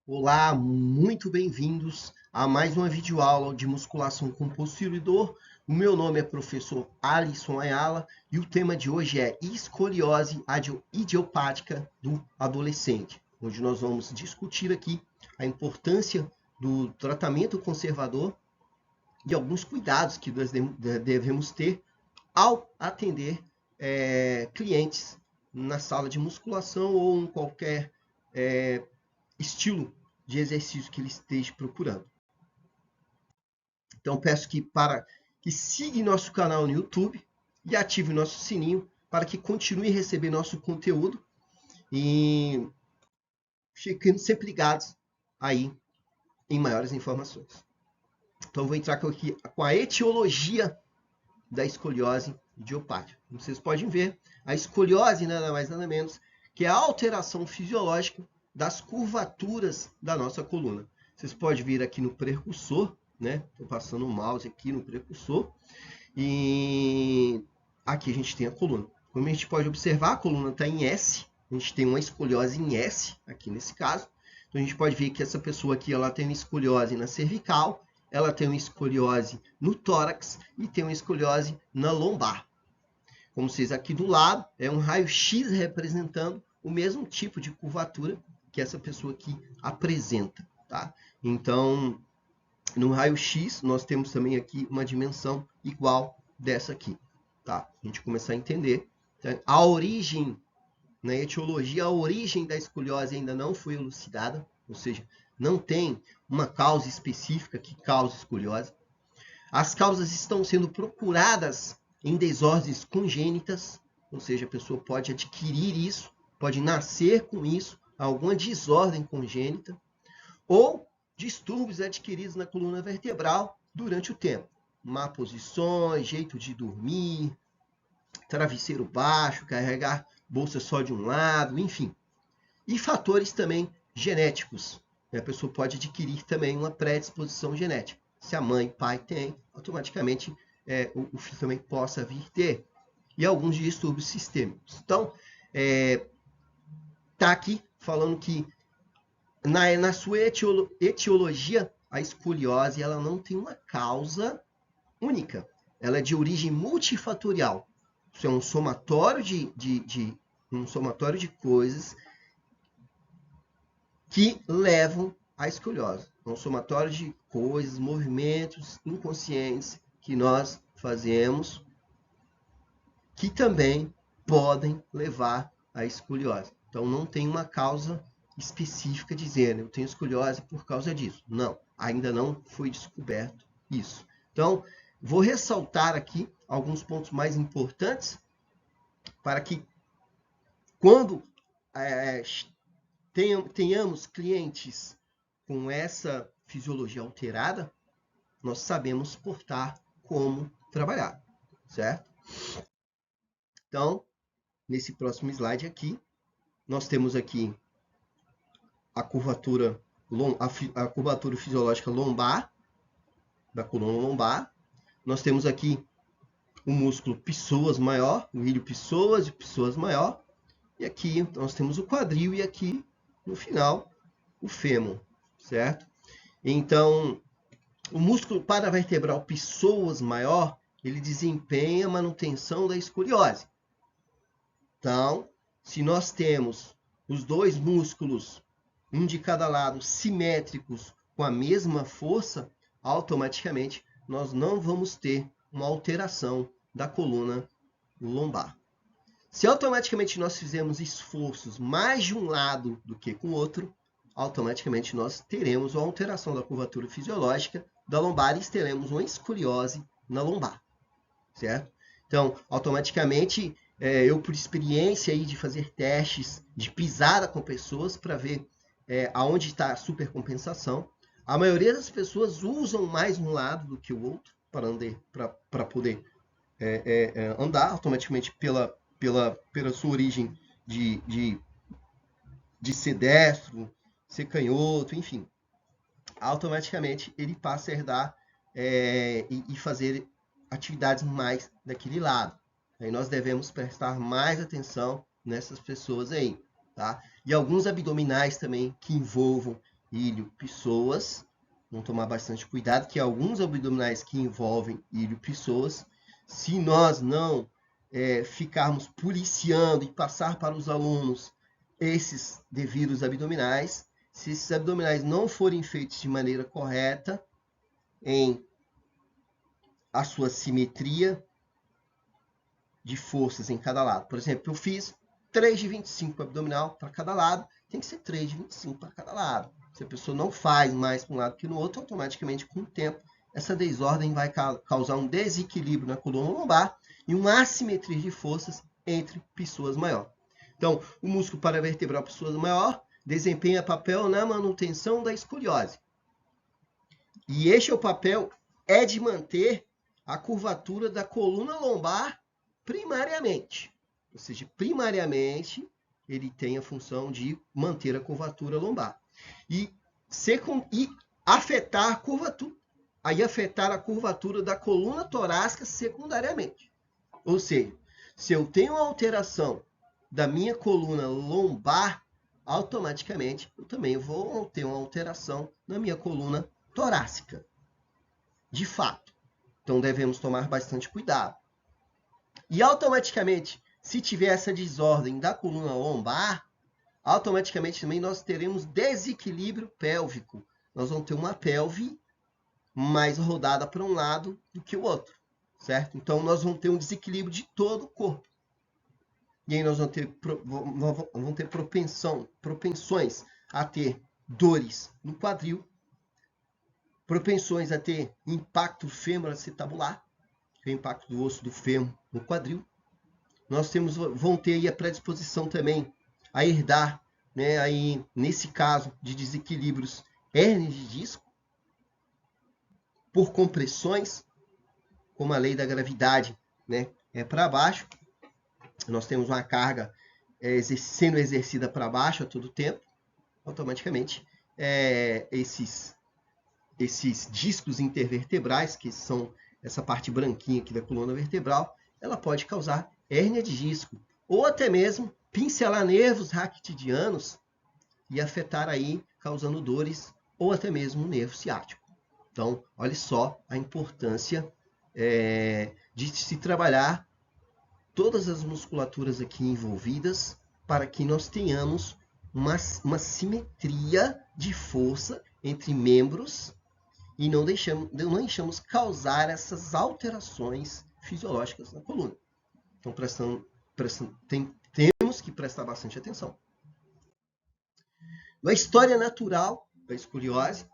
Olá, muito bem-vindos a mais uma videoaula de musculação com posterior. O meu nome é professor Alisson Ayala e o tema de hoje é escoliose idiopática do adolescente. Hoje nós vamos discutir aqui a importância do tratamento conservador e alguns cuidados que nós devemos ter ao atender clientes na sala de musculação ou em qualquer estilo de exercício que ele esteja procurando. Então peço que siga nosso canal no YouTube e ative nosso sininho para que continue a receber nosso conteúdo e fiquem sempre ligados aí em maiores informações. Então vou entrar aqui com a etiologia da escoliose idiopática. Como vocês podem ver, a escoliose nada mais nada menos que é a alteração fisiológica das curvaturas da nossa coluna. Vocês podem vir aqui no precursor, né? Estou passando o mouse aqui no precursor. E aqui a gente tem a coluna. Como a gente pode observar, a coluna está em S. A gente tem uma escoliose em S, aqui nesse caso. Então a gente pode ver que essa pessoa aqui ela tem uma escoliose na cervical, ela tem uma escoliose no tórax e tem uma escoliose na lombar. Como vocês aqui do lado, é um raio-x representando o mesmo tipo de curvatura que essa pessoa aqui apresenta, tá? Então, no raio-x, nós temos também aqui uma dimensão igual dessa aqui, tá? A gente começar a entender. Tá? A origem, na etiologia, a origem da escoliose ainda não foi elucidada, ou seja, não tem uma causa específica que causa escoliose. As causas estão sendo procuradas em desordens congênitas, ou seja, a pessoa pode adquirir isso, pode nascer com isso, alguma desordem congênita, ou distúrbios adquiridos na coluna vertebral durante o tempo. Má posições, jeito de dormir, travesseiro baixo, carregar bolsa só de um lado, enfim. E fatores também genéticos. A pessoa pode adquirir também uma predisposição genética. Se a mãe e pai têm, automaticamente o filho também possa vir ter. E alguns distúrbios sistêmicos. Então, está aqui falando que na sua etiologia, a escoliose ela não tem uma causa única. Ela é de origem multifatorial. Isso é um somatório de coisas que levam à escoliose. É um somatório de coisas, movimentos inconscientes que nós fazemos que também podem levar à escoliose. Então não tem uma causa específica dizendo eu tenho escoliose por causa disso. Não, ainda não foi descoberto isso. Então, vou ressaltar aqui alguns pontos mais importantes para que quando tenhamos clientes com essa fisiologia alterada, nós sabemos portar como trabalhar, certo? Então, nesse próximo slide aqui, nós temos aqui a curvatura fisiológica lombar, da coluna lombar. Nós temos aqui o músculo psoas maior, o ilho psoas e psoas maior. E aqui nós temos o quadril e aqui, no final, o fêmur, certo? Então, o músculo paravertebral psoas maior, ele desempenha a manutenção da escoliose. Então, se nós temos os dois músculos, um de cada lado, simétricos, com a mesma força, automaticamente nós não vamos ter uma alteração da coluna lombar. Se automaticamente nós fizermos esforços mais de um lado do que com o outro, automaticamente nós teremos uma alteração da curvatura fisiológica da lombar e teremos uma escoliose na lombar, certo? Então, automaticamente, eu por experiência aí de fazer testes de pisada com pessoas para ver aonde está a supercompensação, a maioria das pessoas usam mais um lado do que o outro para poder andar automaticamente pela sua origem de ser destro, ser canhoto, enfim. Automaticamente ele passa a herdar e fazer atividades mais daquele lado. Aí nós devemos prestar mais atenção nessas pessoas aí, tá? E alguns abdominais também que envolvam ilho-pessoas. Vamos tomar bastante cuidado, que alguns abdominais que envolvem ilho-pessoas, se nós não ficarmos policiando e passar para os alunos esses devidos abdominais, se esses abdominais não forem feitos de maneira correta, em a sua simetria de forças em cada lado. Por exemplo, eu fiz 3 de 25 abdominal para cada lado, tem que ser 3 de 25 para cada lado. Se a pessoa não faz mais para um lado que no outro, automaticamente, com o tempo, essa desordem vai causar um desequilíbrio na coluna lombar e uma assimetria de forças entre pessoas maior. Então, o músculo paravertebral pessoas maior desempenha papel na manutenção da escoliose. E este é o papel de manter a curvatura da coluna lombar primariamente. Ou seja, primariamente, ele tem a função de manter a curvatura lombar. E afetar a curvatura. Aí afetar a curvatura da coluna torácica secundariamente. Ou seja, se eu tenho uma alteração da minha coluna lombar, automaticamente eu também vou ter uma alteração na minha coluna torácica. De fato. Então devemos tomar bastante cuidado. E automaticamente, se tiver essa desordem da coluna lombar, automaticamente também nós teremos desequilíbrio pélvico. Nós vamos ter uma pelve mais rodada para um lado do que o outro, certo? Então nós vamos ter um desequilíbrio de todo o corpo. E aí nós vamos ter propensões a ter dores no quadril, propensões a ter impacto fêmuro-acetabular, que é o impacto do osso do fêmur no quadril. Nós vão ter aí a predisposição também a herdar, né, aí, nesse caso de desequilíbrios, hérnias de disco, por compressões, como a lei da gravidade, né, é para baixo. Nós temos uma carga sendo exercida para baixo a todo tempo. Automaticamente, esses discos intervertebrais, que são essa parte branquinha aqui da coluna vertebral, ela pode causar hérnia de disco, ou até mesmo pincelar nervos raquitidianos e afetar aí, causando dores, ou até mesmo o nervo ciático. Então, olha só a importância de se trabalhar todas as musculaturas aqui envolvidas para que nós tenhamos uma simetria de força entre membros e não deixamos causar essas alterações fisiológicas na coluna. Então, temos que prestar bastante atenção. Na história natural da escoliose,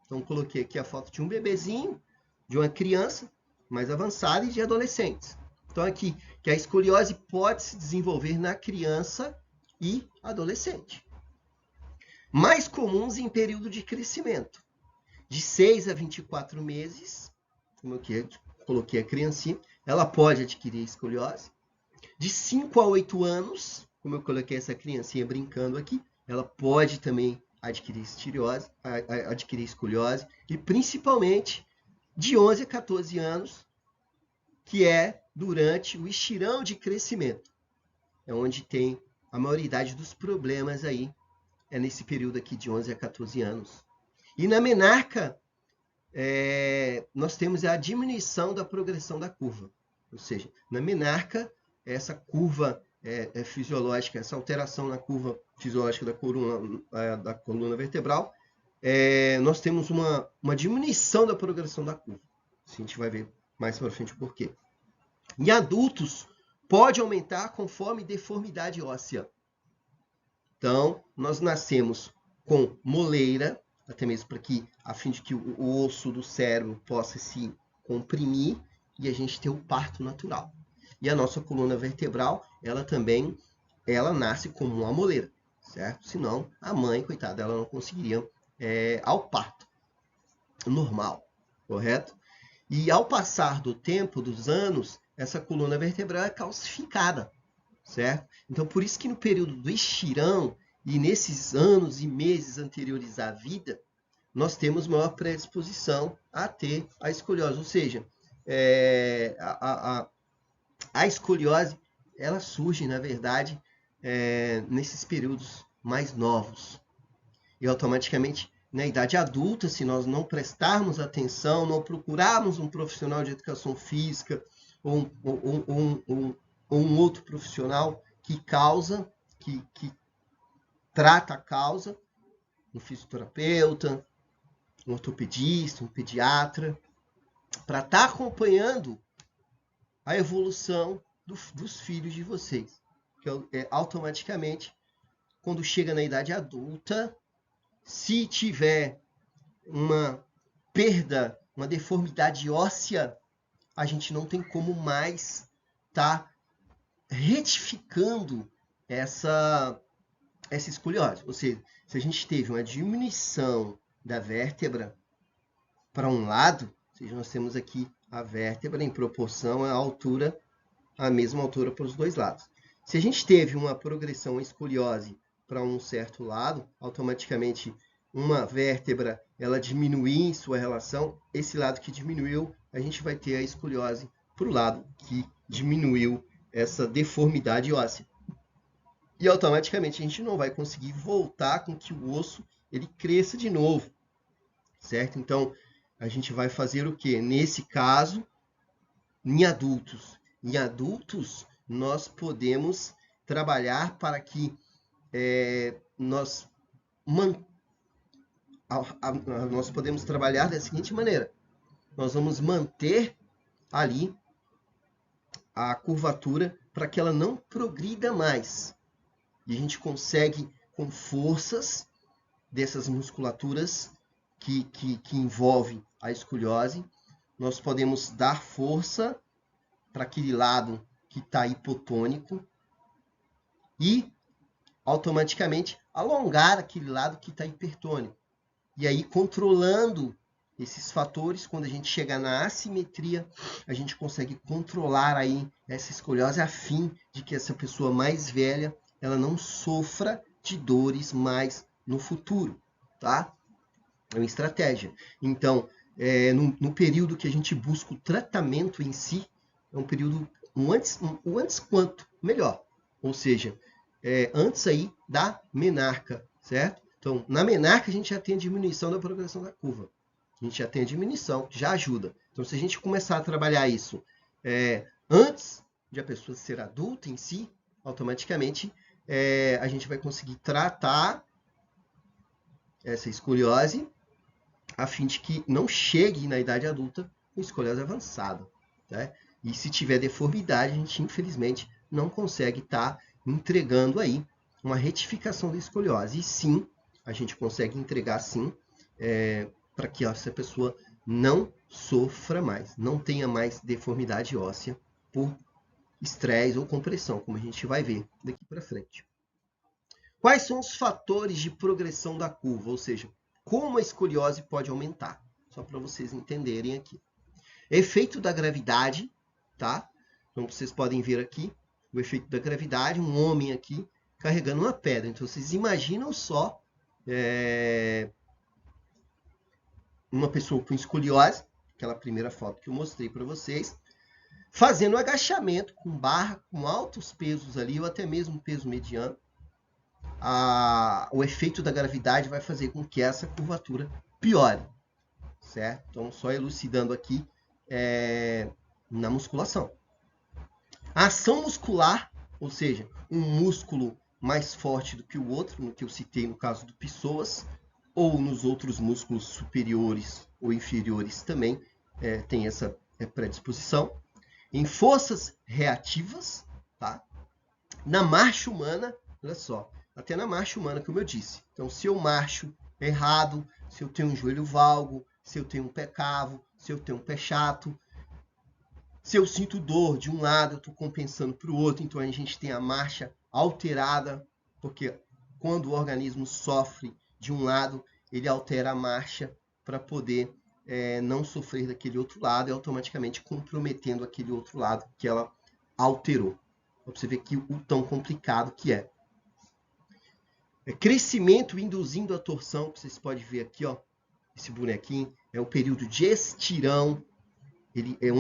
então coloquei aqui a foto de um bebezinho, de uma criança mais avançada e de adolescentes. Então, aqui, que a escoliose pode se desenvolver na criança e adolescente. Mais comuns em período de crescimento, de 6 a 24 meses, como eu coloquei a criancinha, ela pode adquirir escoliose. De 5 a 8 anos, como eu coloquei essa criancinha brincando aqui, ela pode também adquirir escoliose. E principalmente de 11 a 14 anos, que é durante o estirão de crescimento. É onde tem a maioridade dos problemas aí, é nesse período aqui de 11 a 14 anos. E na menarca, nós temos a diminuição da progressão da curva. Ou seja, na menarca, essa curva fisiológica, essa alteração na curva fisiológica da coluna vertebral, nós temos uma diminuição da progressão da curva. A gente vai ver mais para frente o porquê. Em adultos, pode aumentar conforme deformidade óssea. Então, nós nascemos com moleira, até mesmo a fim de que o osso do cérebro possa se comprimir e a gente ter o parto natural. E a nossa coluna vertebral, ela nasce como uma moleira, certo? Senão, a mãe, coitada, ela não conseguiria ao parto normal, correto? E ao passar do tempo, dos anos, essa coluna vertebral é calcificada, certo? Então, por isso que no período do estirão e nesses anos e meses anteriores à vida, nós temos maior predisposição a ter a escoliose. Ou seja, a escoliose, ela surge, na verdade, nesses períodos mais novos. E automaticamente na idade adulta, se nós não prestarmos atenção, não procurarmos um profissional de educação física ou um outro profissional que trata a causa, um fisioterapeuta, um ortopedista, um pediatra, para estar acompanhando a evolução dos filhos de vocês. Que automaticamente, quando chega na idade adulta, se tiver uma perda, uma deformidade óssea, a gente não tem como mais estar retificando essa escoliose. Ou seja, se a gente teve uma diminuição da vértebra para um lado, ou seja, nós temos aqui a vértebra em proporção à altura, a mesma altura para os dois lados. Se a gente teve uma progressão em escoliose para um certo lado, automaticamente uma vértebra ela diminuir em sua relação, esse lado que diminuiu, a gente vai ter a escoliose para o lado que diminuiu essa deformidade óssea. E automaticamente a gente não vai conseguir voltar com que o osso ele cresça de novo, certo? Então, a gente vai fazer o quê? Nesse caso, em adultos. Em adultos, nós podemos trabalhar para que nós podemos trabalhar da seguinte maneira. Nós vamos manter ali a curvatura para que ela não progrida mais. E a gente consegue, com forças dessas musculaturas que envolvem a escoliose, nós podemos dar força para aquele lado que está hipotônico e automaticamente alongar aquele lado que está hipertônico. E aí, controlando esses fatores, quando a gente chega na assimetria, a gente consegue controlar aí essa escoliose a fim de que essa pessoa mais velha ela não sofra de dores mais no futuro, tá? É uma estratégia. Então, no período que a gente busca o tratamento em si, é um período o antes quanto melhor. Ou seja, antes aí da menarca, certo? Então, na menarca a gente já tem a diminuição da progressão da curva. A gente já tem a diminuição, já ajuda. Então, se a gente começar a trabalhar isso antes de a pessoa ser adulta em si, automaticamente a gente vai conseguir tratar essa escoliose a fim de que não chegue na idade adulta com escoliose avançada. Né? E se tiver deformidade, a gente infelizmente não consegue estar entregando aí uma retificação da escoliose. E sim, a gente consegue entregar sim para que essa pessoa não sofra mais, não tenha mais deformidade óssea por estresse ou compressão, como a gente vai ver daqui para frente. Quais são os fatores de progressão da curva? Ou seja, como a escoliose pode aumentar? Só para vocês entenderem aqui. Efeito da gravidade, tá? Então vocês podem ver aqui o efeito da gravidade, um homem aqui carregando uma pedra. Então vocês imaginam só uma pessoa com escoliose, aquela primeira foto que eu mostrei para vocês, fazendo agachamento com barra, com altos pesos ali, ou até mesmo peso mediano. O efeito da gravidade vai fazer com que essa curvatura piore, certo? Então, só elucidando aqui na musculação. A ação muscular, ou seja, um músculo mais forte do que o outro, no que eu citei no caso do psoas, ou nos outros músculos superiores ou inferiores também tem essa predisposição. Em forças reativas, tá? Na marcha humana, olha só, até na marcha humana, como eu disse. Então, se eu marcho errado, se eu tenho um joelho valgo, se eu tenho um pé cavo, se eu tenho um pé chato, se eu sinto dor de um lado, eu estou compensando para o outro, então a gente tem a marcha alterada, porque quando o organismo sofre de um lado, ele altera a marcha para poder não sofrer daquele outro lado e automaticamente comprometendo aquele outro lado que ela alterou. Para você ver que o tão complicado que é. Crescimento induzindo a torção, que vocês podem ver aqui, ó, esse bonequinho, é o período de estirão, ele é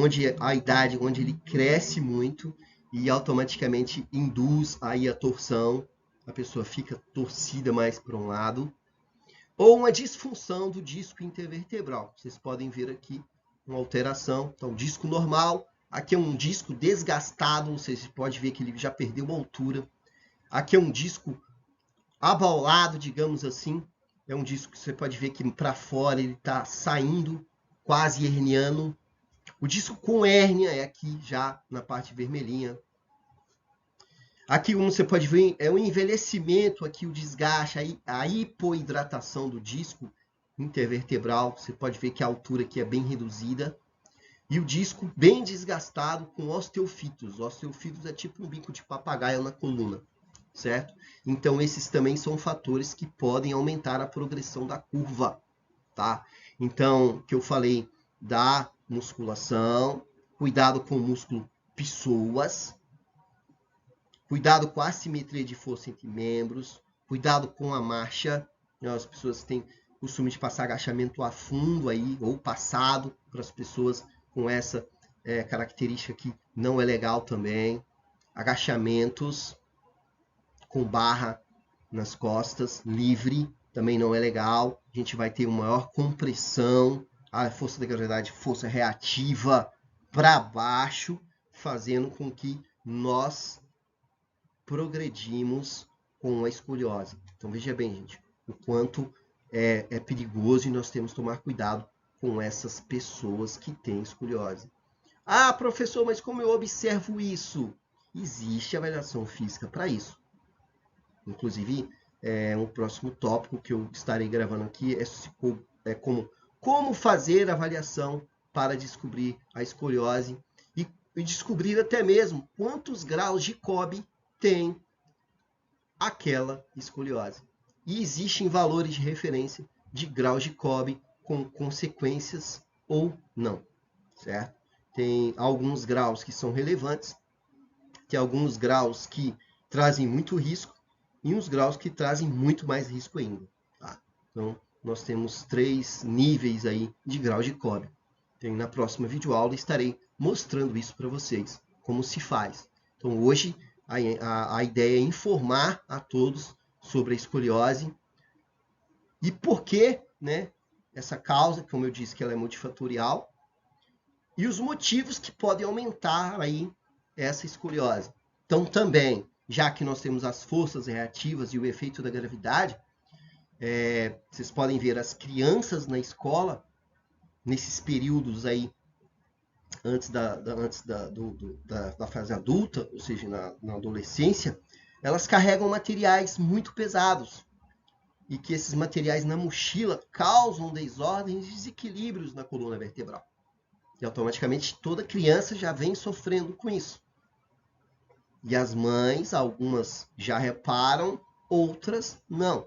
a idade onde ele cresce muito e automaticamente induz aí a torção, a pessoa fica torcida mais para um lado. ou uma disfunção do disco intervertebral. Vocês podem ver aqui uma alteração. Então, disco normal, aqui é um disco desgastado, vocês podem ver que ele já perdeu uma altura. Aqui é um disco abaulado, digamos assim. É um disco que você pode ver que para fora ele está saindo, quase herniano. O disco com hérnia é aqui já na parte vermelhinha. Aqui, como você pode ver, é o envelhecimento, aqui o desgaste, a hipoidratação do disco intervertebral. Você pode ver que a altura aqui é bem reduzida. E o disco bem desgastado com osteofitos. Osteofitos é tipo um bico de papagaio na coluna, certo? Então, esses também são fatores que podem aumentar a progressão da curva, tá? Então, que eu falei da musculação, cuidado com o músculo psoas, cuidado com a assimetria de força entre membros, cuidado com a marcha. As pessoas têm costume de passar agachamento a fundo aí, ou passado, para as pessoas com essa característica que não é legal também. Agachamentos com barra nas costas, livre, também não é legal. A gente vai ter uma maior compressão, a força da gravidade, força reativa para baixo, fazendo com que nós progredimos com a escoliose. Então veja bem, gente, o quanto é perigoso e nós temos que tomar cuidado com essas pessoas que têm escoliose. Ah, professor, mas como eu observo isso? Existe avaliação física para isso. Inclusive, um próximo tópico que eu estarei gravando aqui é como fazer avaliação para descobrir a escoliose e descobrir até mesmo quantos graus de Cobb tem aquela escoliose. E existem valores de referência de graus de Cobb com consequências ou não, certo? Tem alguns graus que são relevantes, tem alguns graus que trazem muito risco e uns graus que trazem muito mais risco ainda, tá? Então, nós temos 3 níveis aí de grau de Cobb. Então, na próxima videoaula estarei mostrando isso para vocês, como se faz. Então, hoje a ideia é informar a todos sobre a escoliose e por que, né, essa causa, como eu disse, que ela é multifatorial, e os motivos que podem aumentar aí essa escoliose. Então, também, já que nós temos as forças reativas e o efeito da gravidade, vocês podem ver as crianças na escola, nesses períodos aí, antes da fase adulta, ou seja, na adolescência, elas carregam materiais muito pesados. E que esses materiais na mochila causam desordens e desequilíbrios na coluna vertebral. E automaticamente toda criança já vem sofrendo com isso. E as mães, algumas já reparam, outras não.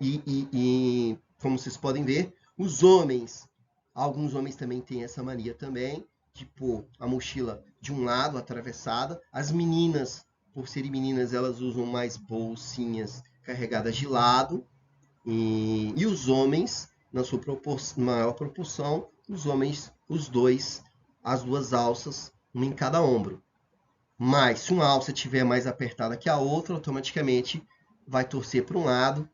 E como vocês podem ver, os homens, alguns homens também têm essa mania também, de pôr a mochila de um lado, atravessada. As meninas, por serem meninas, elas usam mais bolsinhas carregadas de lado. E os homens, na sua maior proporção, os homens, as duas alças, uma em cada ombro. Mas se uma alça estiver mais apertada que a outra, automaticamente vai torcer para um lado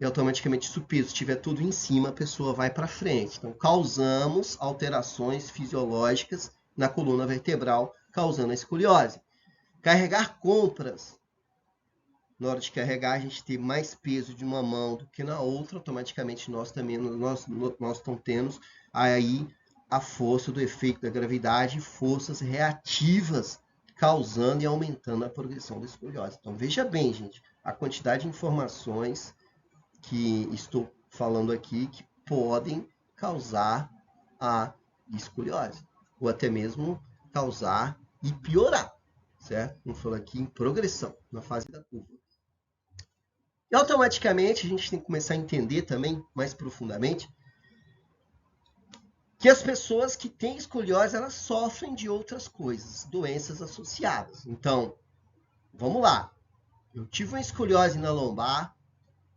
e automaticamente se o peso estiver tudo em cima, a pessoa vai para frente. Então, causamos alterações fisiológicas na coluna vertebral, causando a escoliose. Carregar compras. Na hora de carregar, a gente tem mais peso de uma mão do que na outra, automaticamente nós temos aí a força do efeito da gravidade e forças reativas causando e aumentando a progressão da escoliose. Então, veja bem, gente, a quantidade de informações que estou falando aqui que podem causar a escoliose, ou até mesmo causar e piorar, certo? Vamos falar aqui em progressão, na fase da curva. E automaticamente a gente tem que começar a entender também, mais profundamente, que as pessoas que têm escoliose, elas sofrem de outras coisas, doenças associadas. Então, vamos lá. Eu tive uma escoliose na lombar,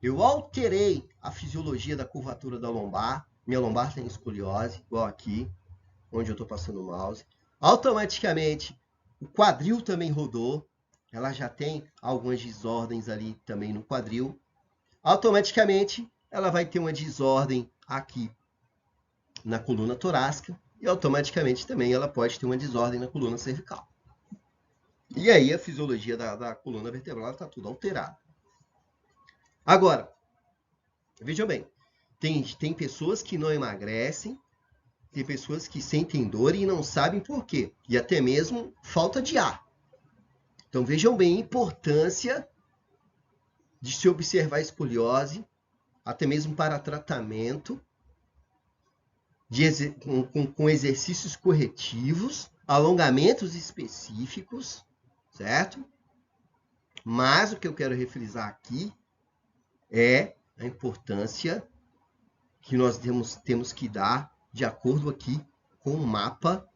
eu alterei a fisiologia da curvatura da lombar, minha lombar tem escoliose, igual aqui, onde eu estou passando o mouse. Automaticamente, o quadril também rodou, ela já tem algumas desordens ali também no quadril. automaticamente ela vai ter uma desordem aqui na coluna torácica e automaticamente também ela pode ter uma desordem na coluna cervical. E aí a fisiologia da coluna vertebral está tudo alterado. Agora, vejam bem, tem pessoas que não emagrecem, tem pessoas que sentem dor e não sabem por quê, e até mesmo falta de ar. Então vejam bem a importância de se observar a escoliose, até mesmo para tratamento, com exercícios corretivos, alongamentos específicos, certo? Mas o que eu quero refrisar aqui é a importância que nós temos que dar de acordo aqui com o mapa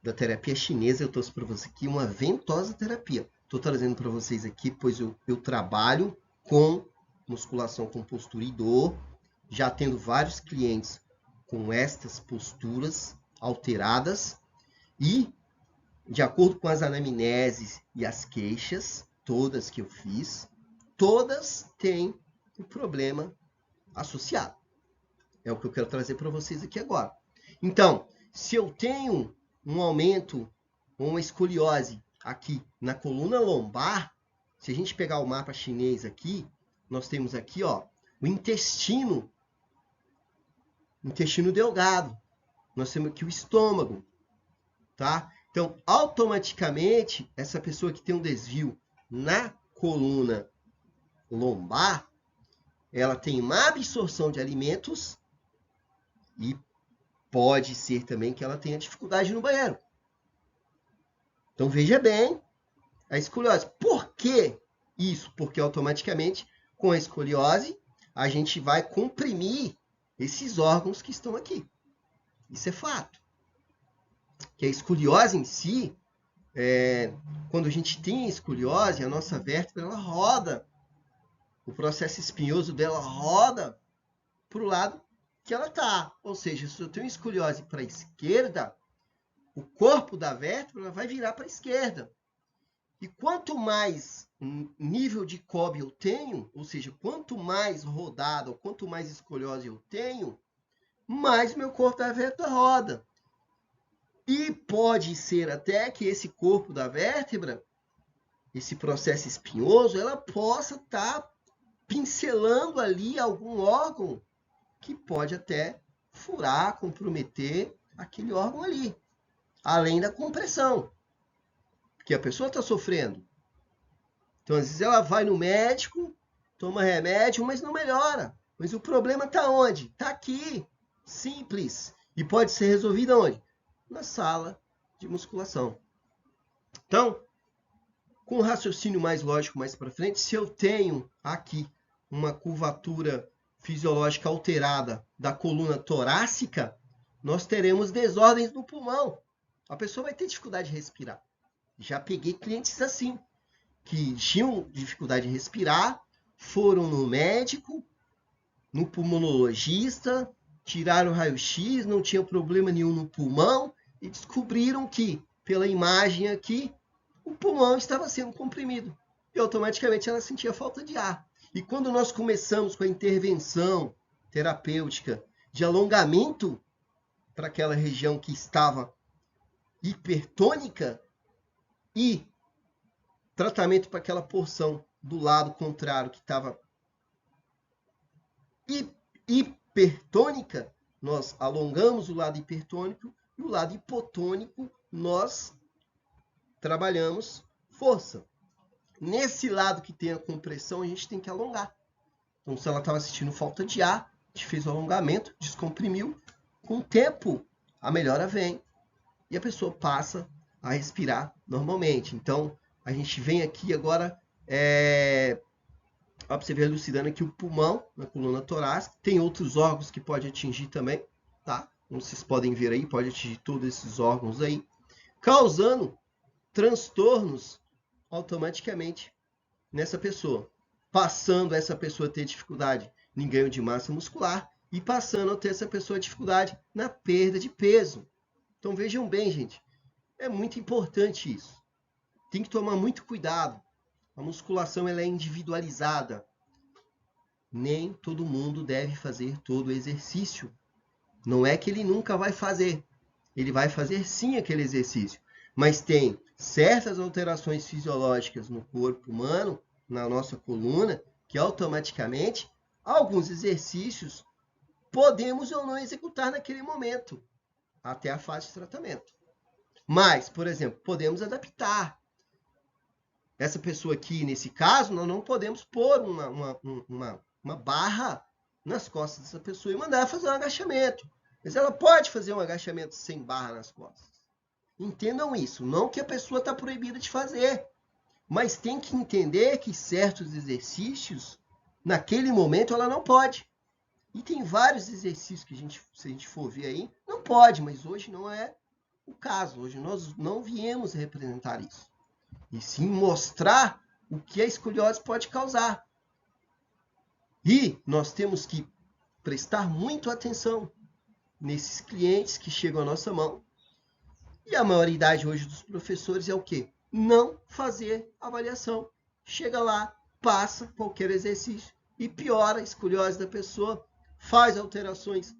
da terapia chinesa. Eu trouxe para você aqui uma ventosa terapia. Estou trazendo para vocês aqui, pois eu trabalho com musculação com postura e dor, já tendo vários clientes com estas posturas alteradas e, de acordo com as anamneses e as queixas, todas que eu fiz, todas têm um problema associado. É o que eu quero trazer para vocês aqui agora. Então, se eu tenho um aumento ou uma escoliose aqui na coluna lombar, se a gente pegar o mapa chinês aqui, nós temos aqui, ó, o intestino delgado. Nós temos aqui o estômago, tá? Então, automaticamente, essa pessoa que tem um desvio na coluna lombar, ela tem má absorção de alimentos e pode ser também que ela tenha dificuldade no banheiro. Então, veja bem a escoliose. Por que isso? Porque automaticamente, com a escoliose, a gente vai comprimir esses órgãos que estão aqui. Isso é fato. Que a escoliose em si, quando a gente tem escoliose, a nossa vértebra ela roda. O processo espinhoso dela roda para o lado que ela está. Ou seja, se eu tenho escoliose para a esquerda, o corpo da vértebra vai virar para a esquerda. E quanto mais nível de Cobb eu tenho, ou seja, quanto mais rodada, ou quanto mais escoliose eu tenho, mais meu corpo da vértebra roda. E pode ser até que esse corpo da vértebra, esse processo espinhoso, ela possa estar pincelando ali algum órgão que pode até furar, comprometer aquele órgão ali. Além da compressão. Porque a pessoa está sofrendo. Então, às vezes, ela vai no médico, toma remédio, mas não melhora. Mas o problema está onde? Está aqui. Simples. E pode ser resolvido onde? Na sala de musculação. Então, com um raciocínio mais lógico mais para frente, se eu tenho aqui uma curvatura fisiológica alterada da coluna torácica, nós teremos desordens no pulmão. A pessoa vai ter dificuldade de respirar. Já peguei clientes assim, que tinham dificuldade de respirar, foram no médico, no pulmonologista, tiraram raio-x, não tinha problema nenhum no pulmão e descobriram que, pela imagem aqui, o pulmão estava sendo comprimido. E automaticamente ela sentia falta de ar. E quando nós começamos com a intervenção terapêutica de alongamento para aquela região que estava hipertônica e tratamento para aquela porção do lado contrário que estava hipertônica, nós alongamos o lado hipertônico e o lado hipotônico nós trabalhamos força. Nesse lado que tem a compressão, a gente tem que alongar. Então, se ela estava sentindo falta de ar, a gente fez o alongamento, descomprimiu. Com o tempo, a melhora vem e a pessoa passa a respirar normalmente. Então, a gente vem aqui agora, para você ver elucidando aqui o pulmão na coluna torácica. Tem outros órgãos que pode atingir também, tá? Como vocês podem ver aí, pode atingir todos esses órgãos aí, causando transtornos automaticamente nessa pessoa. Passando essa pessoa a ter dificuldade em ganho de massa muscular e passando a ter essa pessoa dificuldade na perda de peso. Então vejam bem, gente, é muito importante isso. Tem que tomar muito cuidado. A musculação ela é individualizada. nem todo mundo deve fazer todo o exercício. Não é que ele nunca vai fazer. Ele vai fazer sim aquele exercício. Mas tem certas alterações fisiológicas no corpo humano, na nossa coluna, que automaticamente alguns exercícios podemos ou não executar naquele momento, até a fase de tratamento. Mas, por exemplo, podemos adaptar. Essa pessoa aqui, nesse caso, nós não podemos pôr uma barra nas costas dessa pessoa e mandar ela fazer um agachamento. Mas ela pode fazer um agachamento sem barra nas costas. Entendam isso. Não que a pessoa está proibida de fazer. Mas tem que entender que certos exercícios, naquele momento, ela não pode. E tem vários exercícios que se a gente for ver aí, não pode, mas hoje não é o caso. Hoje nós não viemos representar isso. E sim mostrar o que a escoliose pode causar. E nós temos que prestar muito atenção nesses clientes que chegam à nossa mão. E a maioridade hoje dos professores é o quê? Não fazer avaliação. Chega lá, passa qualquer exercício e piora a escoliose da pessoa, faz alterações,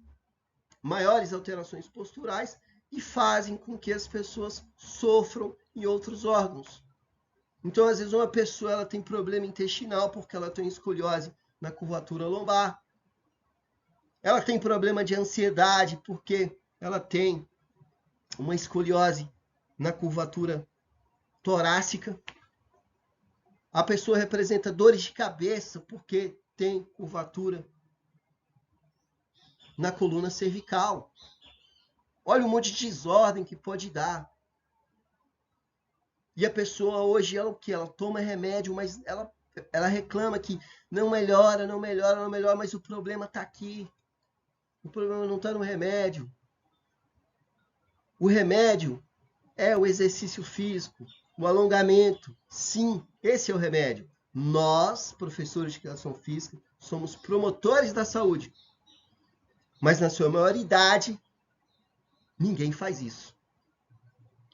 maiores alterações posturais e fazem com que as pessoas sofram em outros órgãos. Então, às vezes, uma pessoa ela tem problema intestinal porque ela tem escoliose na curvatura lombar. Ela tem problema de ansiedade porque ela tem uma escoliose na curvatura torácica. A pessoa apresenta dores de cabeça porque tem curvatura na coluna cervical. Olha o monte de desordem que pode dar. E a pessoa hoje, ela o que? Ela toma remédio, mas ela reclama que não melhora, mas o problema está aqui. O problema não está no remédio. O remédio é o exercício físico, o alongamento. Sim, esse é o remédio. Nós, professores de educação física, somos promotores da saúde. Mas na sua maioridade, ninguém faz isso.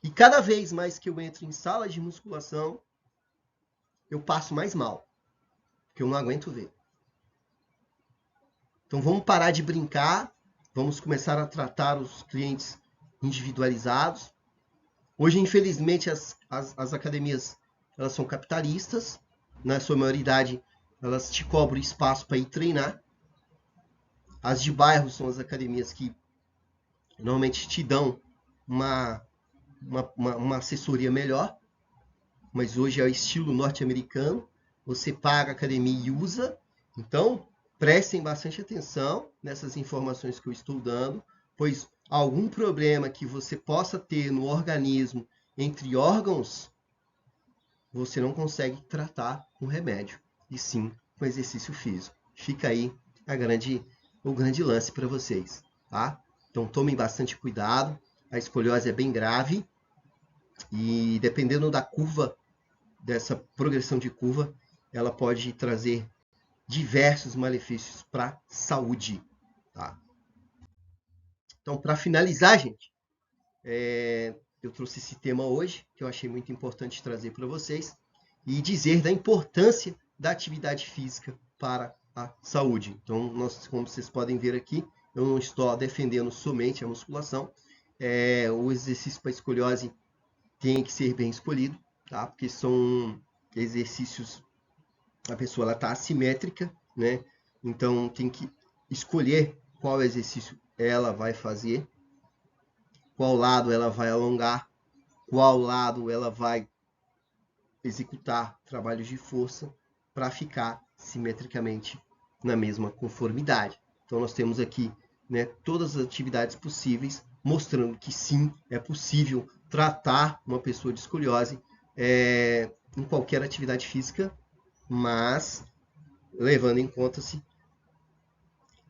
E cada vez mais que eu entro em salas de musculação, eu passo mais mal. Porque eu não aguento ver. Então vamos parar de brincar, vamos começar a tratar os clientes individualizados. Hoje, infelizmente, as academias elas são capitalistas. Na sua maioridade, elas te cobram espaço para ir treinar. As de bairro são as academias que normalmente te dão uma assessoria melhor. Mas hoje é o estilo norte-americano. Você paga a academia e usa. Então, prestem bastante atenção nessas informações que eu estou dando, pois algum problema que você possa ter no organismo, entre órgãos, você não consegue tratar com remédio, e sim com exercício físico. Fica aí o grande lance para vocês, tá? Então tomem bastante cuidado, a escoliose é bem grave, e dependendo da curva, dessa progressão de curva, ela pode trazer diversos malefícios para a saúde, tá? Então, para finalizar, gente, eu trouxe esse tema hoje, que eu achei muito importante trazer para vocês, e dizer da importância da atividade física para a saúde. Então, como vocês podem ver aqui, eu não estou defendendo somente a musculação. O exercício para escoliose tem que ser bem escolhido, tá? Porque são exercícios, a pessoa está assimétrica, né? Então, tem que escolher qual exercício ela vai fazer, qual lado ela vai alongar, qual lado ela vai executar trabalhos de força para ficar simetricamente na mesma conformidade. Então nós temos aqui, né, todas as atividades possíveis, mostrando que sim, é possível tratar uma pessoa de escoliose em qualquer atividade física, mas levando em conta-se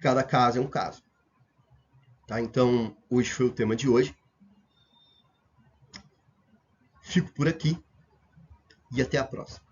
cada caso é um caso. Tá? Então, hoje foi o tema de hoje. Fico por aqui e até a próxima.